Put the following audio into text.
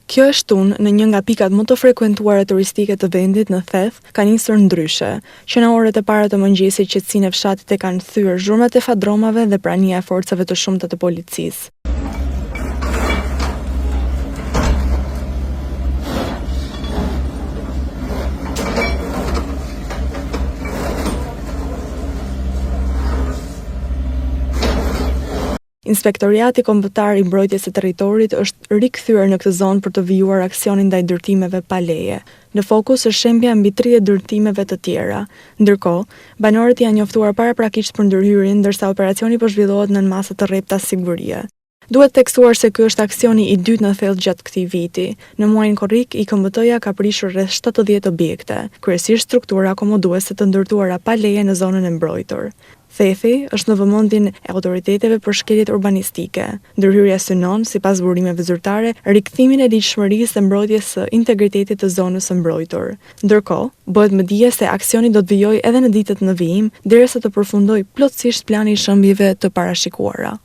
Kjo e shtun në një nga pikat më të frekuentuara turistike të vendit në Theth ka nisur ndryshe, që në orët e para të mëngjesit qetësinë e fshatit e kanë thyer zhurmat e fadromave dhe prania e forcave të shumta të policisë. Inspektoriati Kombëtar i Mbrojtjes së Territorit është rikthyer në këtë zonë për të vijuar aksionin ndaj ndërtimeve pa leje. Në fokus është shembja mbi 30 ndërtimeve të tjera. Ndërkohë, banorët janë njoftuar paraprakisht për ndërhyrjen, ndërsa operacioni po zhvillohet nën masa të rrepta sigurie. Duhet tekstuar se ky është aksioni i dytë në Thellë gjatë këtij viti. Në muajin korrik, IKMBT-ja ka prishur rreth 70 objekte, kryesisht struktura akomoduese të ndërtuara pa leje në zonën e mbrojtur. Thethi është në vëmendjen e autoriteteve për shkeljet urbanistike. Ndërhyrja synon, sipas burimeve zyrtare, rikthimin e ligjshmërisë dhe mbrojtjes së integritetit të zonës së mbrojtur. Ndërkohë, bëhet më dije se aksioni do të vijojë edhe në ditët në vijim, derisa të përfundojë plotësisht plani i shëmbjeve të parashikuara.